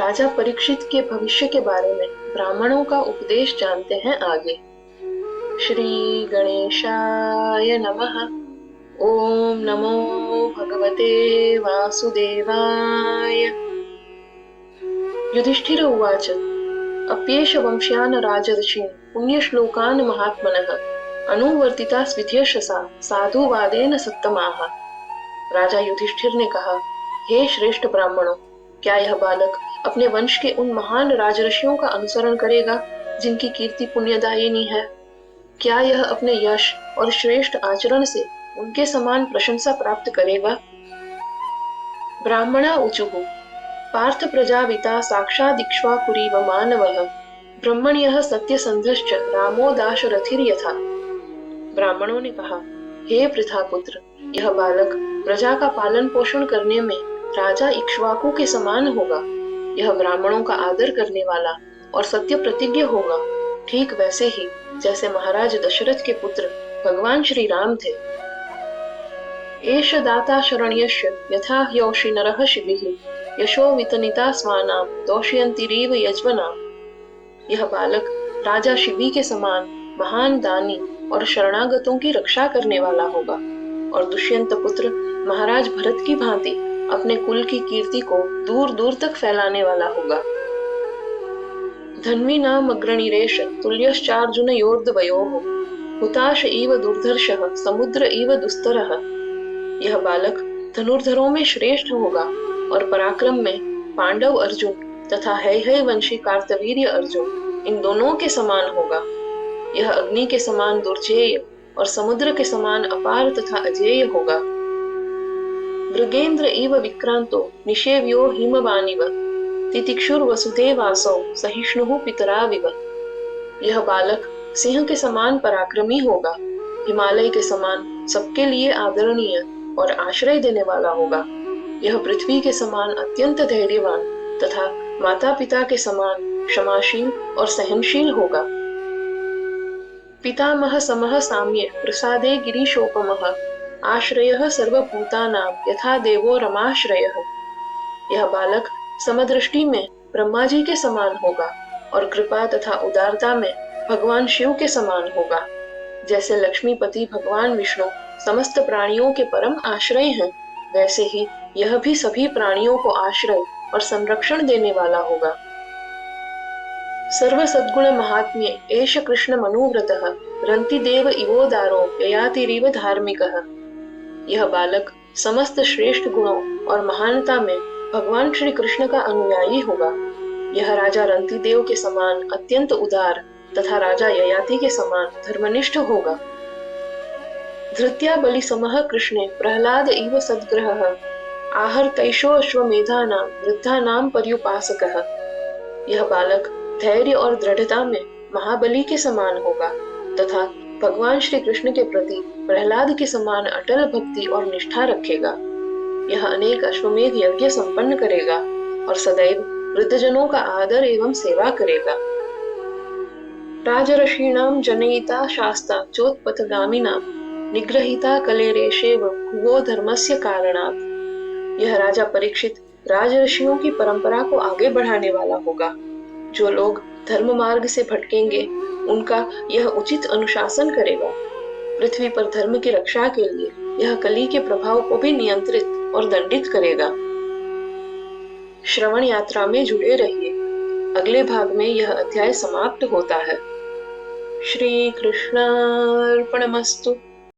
राजा परीक्षित के भविष्य के बारे में ब्राह्मणों का उपदेश जानते हैं आगे। श्री गणेशाय नमः। ओम नमो भगवते वासुदेवाय। युधिष्ठिर उवाच अप्येष वंश्यान् राजर्षीन् पुण्यश्लोकान् महात्मनः अनुवर्तिता स्विध्यशसा साधुवादेन सत्तमाः। राजा युधिष्ठिर ने कहा, हे श्रेष्ठ ब्राह्मणों, क्या यह बालक अपने वंश के उन महान राजर्षियों का अनुसरण करेगा जिनकी कीर्ति पुण्यदायिनी है? क्या यह अपने यश और श्रेष्ठ आचरण से उनके समान प्रशंसा प्राप्त करेगा? ब्राह्मणा ऊचुः पार्थ प्रजापिता साक्षादिक्ष्वाकुरीव मानवः ब्रह्मण्यः सत्यसन्धश्च रामो दाशरथिर्यथा। ब्राह्मणों ने कहा, हे पृथापुत्र, यह बालक प्रजा का पालन पोषण करने में राजा इक्ष्वाकु के समान होगा। यह ब्राह्मणों का आदर करने वाला और सत्य प्रतिज्ञ होगा, ठीक वैसे ही जैसे महाराज दशरथ के पुत्र भगवान श्री राम थे। एष दाता शरण्यस्य यथा ह्यौषि नरः शिविः यशो वितनिता स्वानां दोषयन्तिरीव यज्वनाम्। यह बालक राजा शिबी के समान महान दानी और शरणागतों की रक्षा करने वाला होगा और दुष्यंत पुत्र महाराज भरत की भांति अपने कुल की कीर्ति को दूर दूर तक फैलाने वाला होगा। धन्वी नाम अग्रणीरेश तुल्यश्चार्जुनयोर्द्वयोः हुताश इव दुर्धर्षः समुद्र इव दुस्तरः। यह बालक धनुर्धरों में श्रेष्ठ होगा और पराक्रम में पांडव अर्जुन तथा हैहय वंशी कार्तवीर्य अर्जुन इन दोनों के समान होगा। यह अग्नि के समान दुर्जेय और समुद्र के समान अपार तथा अजेय होगा। मृगेंद्र इव विक्रांतो निषेव्यो हिमवानिव तितिक्षुर वसुदेवासौ सहिष्णुः पितराविव। यह बालक सिंह के समान पराक्रमी होगा, हिमालय के समान सबके लिए आदरणीय और आश्रय देने वाला होगा। यह पृथ्वी के समान अत्यंत धैर्यवान तथा माता पिता के समान क्षमाशील और सहनशील होगा। पितामह समः साम्ये प्रसादे गिरीशोपमः आश्रयः सर्वभूतानां यथा देवो रमाश्रयः। यह बालक समदृष्टि में ब्रह्मा जी के समान होगा और कृपा तथा उदारता में भगवान शिव के समान होगा। जैसे लक्ष्मीपति भगवान विष्णु समस्त प्राणियों के परम आश्रय हैं, वैसे ही यह भी सभी प्राणियों को आश्रय और संरक्षण देने वाला होगा। सर्व सद्गुण महात्म्ये एष कृष्ण मनोव्रतः रंति देव इवोदारो ययातिरिव धार्मिकः। यह बालक समस्त श्रेष्ठ गुणों और महानता में भगवान श्री कृष्ण का अनुयायी होगा। यह राजा रंति देव के समान अत्यंत उदार तथा राजा ययाति के समान धर्मनिष्ठ होगा। धृत्या बलि समः कृष्णे प्रहलाद इव सद्ग्रहः आहर्तैषो अश्वमेधानां वृद्धानां पर्युपासकः। यह बालक धैर्य और दृढ़ता में महाबली के समान होगा तथा भगवान श्री कृष्ण के प्रति प्रहलाद के समान अटल भक्ति और निष्ठा रखेगा। यह अनेक अश्वमेध यज्ञ संपन्न करेगा और सदैव वृद्धजनों का आदर एवं सेवा करेगा। राजर्षीणां जनयिता शास्ता चोत्पथगामिनां निग्रहिता कलेरेशेव भुवो धर्मस्य कारणात्। यह राजा परीक्षित राजर्षियों की परंपरा को आगे बढ़ाने वाला होगा। जो लोग धर्म मार्ग से भटकेंगे उनका यह उचित अनुशासन करेगा। पृथ्वी पर धर्म की रक्षा के लिए यह कली के प्रभाव को भी नियंत्रित और दंडित करेगा। श्रवण यात्रा में जुड़े रहिए। अगले भाग में यह अध्याय समाप्त होता है। श्री कृष्णार्पणमस्तु।